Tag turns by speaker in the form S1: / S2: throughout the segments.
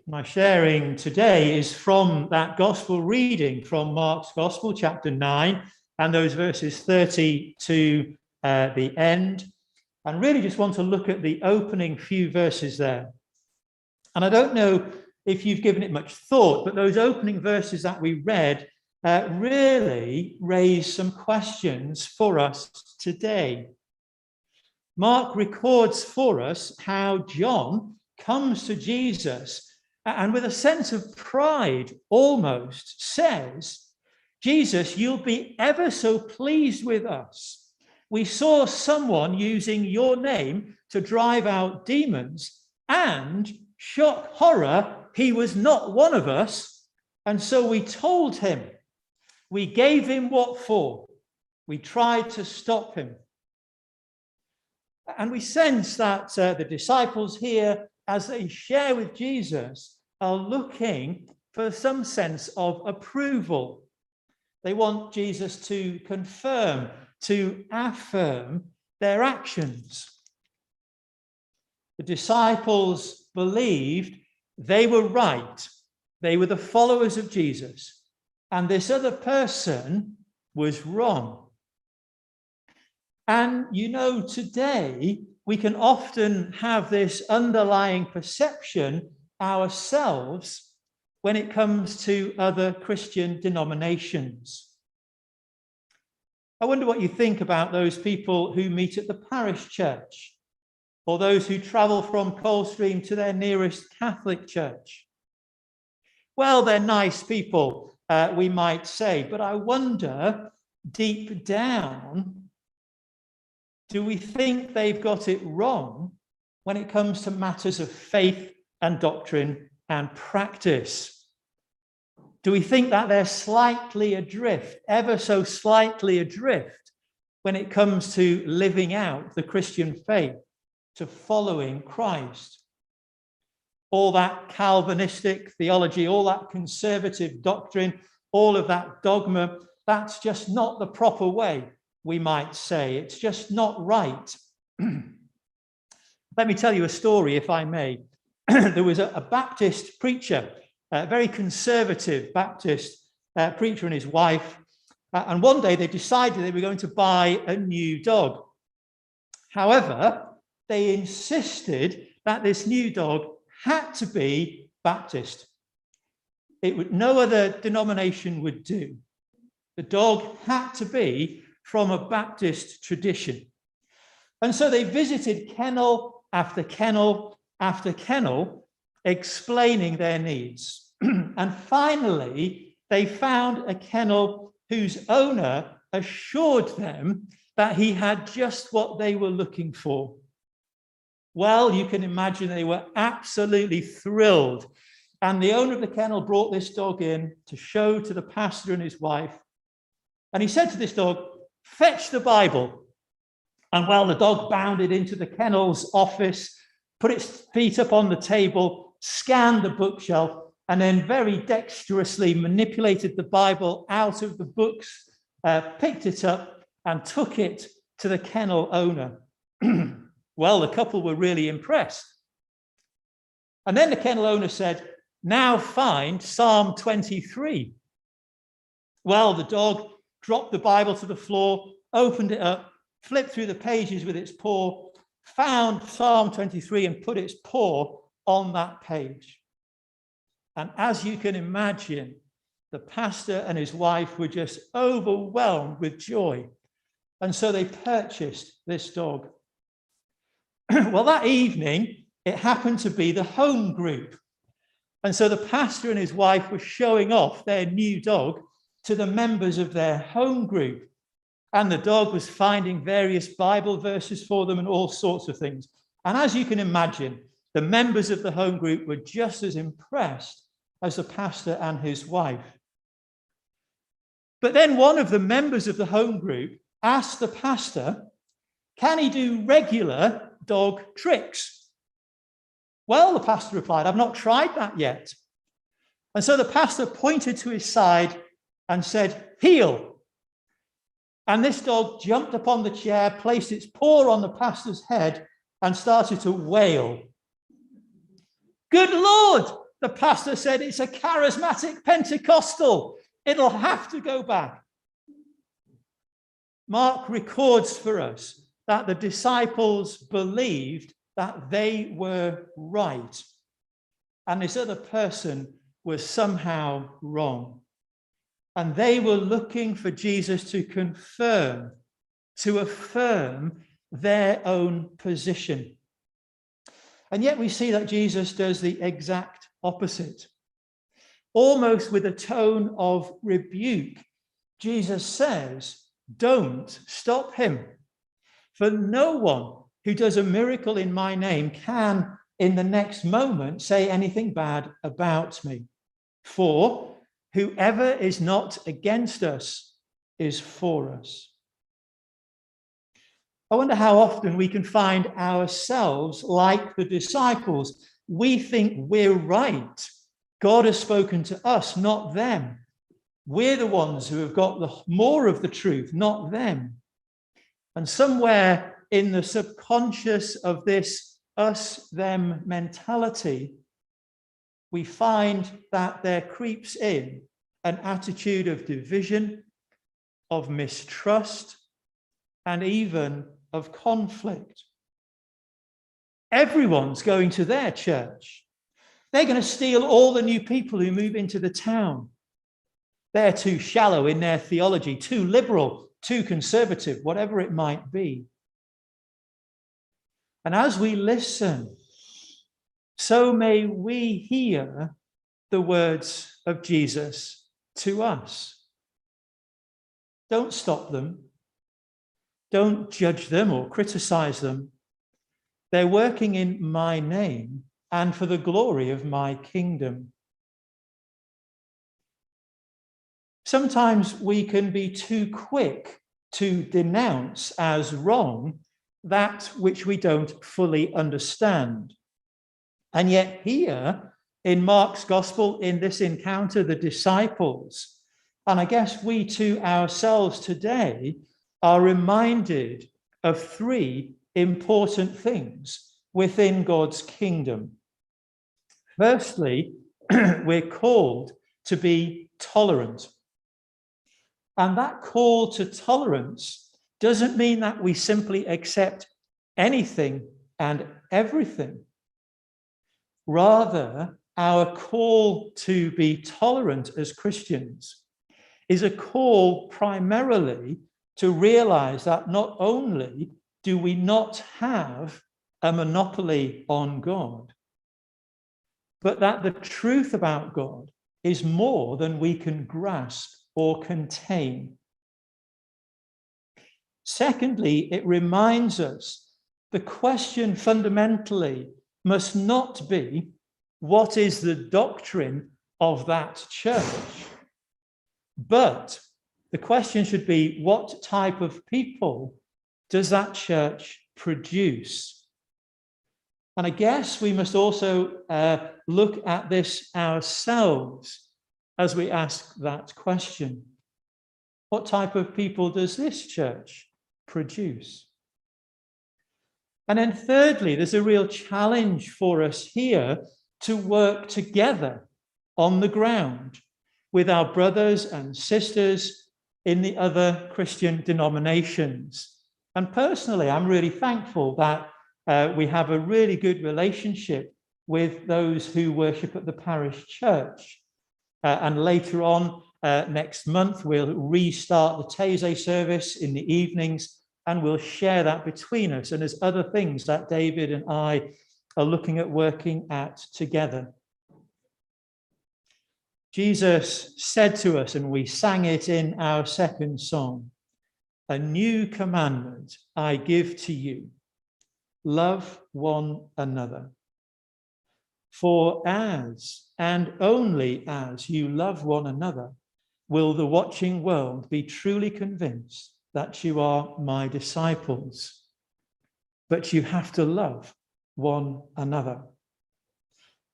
S1: My sharing today is from that gospel reading from Mark's Gospel, chapter 9, and those verses 30 to the end. And really just want to look at the opening few verses there. And I don't know if you've given it much thought, but those opening verses that we read really raise some questions for us today. Mark records for us how John comes to Jesus and with a sense of pride almost says, Jesus, you'll be ever so pleased with us. We saw someone using your name to drive out demons, and shock horror, he was not one of us. And so we told him, we gave him what for? We tried to stop him. And we sense that the disciples here, as they share with Jesus, are looking for some sense of approval. They want Jesus to confirm, to affirm their actions. The disciples believed they were right. They were the followers of Jesus. And this other person was wrong. And you know, today we can often have this underlying perception ourselves when it comes to other Christian denominations. I wonder what you think about those people who meet at the parish church, or those who travel from Coldstream to their nearest Catholic church. Well, they're nice people, we might say, but I wonder, deep down, do we think they've got it wrong when it comes to matters of faith and doctrine and practice? Do we think that they're slightly adrift, ever so slightly adrift, when it comes to living out the Christian faith, to following Christ? All that Calvinistic theology, all that conservative doctrine, all of that dogma, that's just not the proper way, we might say. It's just not right. Let me tell you a story, if I may. There was a Baptist preacher, a very conservative Baptist preacher and his wife. And one day they decided they were going to buy a new dog. However, they insisted that this new dog had to be Baptist. No other denomination would do. The dog had to be from a Baptist tradition. And so they visited kennel after kennel after kennel, explaining their needs. And finally, they found a kennel whose owner assured them that he had just what they were looking for. Well, you can imagine they were absolutely thrilled. And the owner of the kennel brought this dog in to show to the pastor and his wife. And he said to this dog, "Fetch the Bible." And well, the dog bounded into the kennel's office, put its feet up on the table, scanned the bookshelf, and then very dexterously manipulated the Bible out of the books, picked it up and took it to the kennel owner. Well, the couple were really impressed. And then the kennel owner said, "Now find Psalm 23. Well, the dog dropped the Bible to the floor, opened it up, flipped through the pages with its paw, found Psalm 23 and put its paw on that page. And as you can imagine, the pastor and his wife were just overwhelmed with joy. And so they purchased this dog. Well, that evening, it happened to be the home group. And so the pastor and his wife were showing off their new dog to the members of their home group. And the dog was finding various Bible verses for them and all sorts of things. And as you can imagine, the members of the home group were just as impressed as the pastor and his wife. But then one of the members of the home group asked the pastor, can he do regular dog tricks? Well, the pastor replied, I've not tried that yet. And so the pastor pointed to his side and said, heel. And this dog jumped upon the chair, placed its paw on the pastor's head and started to wail. Good Lord, the pastor said it's a charismatic Pentecostal. It'll have to go back. Mark records for us that the disciples believed that they were right, and this other person was somehow wrong. And they were looking for Jesus to confirm, to affirm their own position. And yet we see that Jesus does the exact opposite. Almost with a tone of rebuke, Jesus says, don't stop him. For no one who does a miracle in my name can, in the next moment, say anything bad about me. For whoever is not against us is for us. I wonder how often we can find ourselves like the disciples. We think we're right. God has spoken to us, not them. We're the ones who have got more of the truth, not them. And somewhere in the subconscious of this us-them mentality, we find that there creeps in an attitude of division, of mistrust, and even of conflict. Everyone's going to their church. They're going to steal all the new people who move into the town. They're too shallow in their theology, too liberal, too conservative, whatever it might be. And as we listen, so may we hear the words of Jesus to us. Don't stop them. Don't judge them or criticize them. They're working in my name and for the glory of my kingdom. Sometimes we can be too quick to denounce as wrong that which we don't fully understand. And yet here in Mark's gospel, in this encounter, the disciples, and I guess we too ourselves today, are reminded of three important things within God's kingdom. Firstly, we're called to be tolerant. And that call to tolerance doesn't mean that we simply accept anything and everything. Rather, our call to be tolerant as Christians is a call primarily to realize that not only do we not have a monopoly on God, but that the truth about God is more than we can grasp or contain. Secondly, it reminds us the question fundamentally must not be what is the doctrine of that church, but the question should be what type of people does that church produce? And I guess we must also look at this ourselves as we ask that question. What type of people does this church produce? And then thirdly, there's a real challenge for us here to work together on the ground with our brothers and sisters in the other Christian denominations. And personally, I'm really thankful that we have a really good relationship with those who worship at the parish church. And later on next month, we'll restart the Taizé service in the evenings, and we'll share that between us. And there's other things that David and I are looking at working at together. Jesus said to us, and we sang it in our second song, "A new commandment I give to you, love one another. For as and only as you love one another, will the watching world be truly convinced that you are my disciples. But you have to love one another."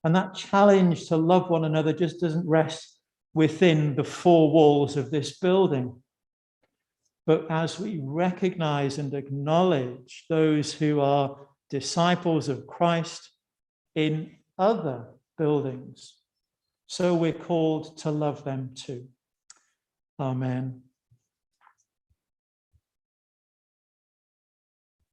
S1: And that challenge to love one another just doesn't rest within the four walls of this building. But as we recognize and acknowledge those who are disciples of Christ in other buildings, so we're called to love them too. Amen.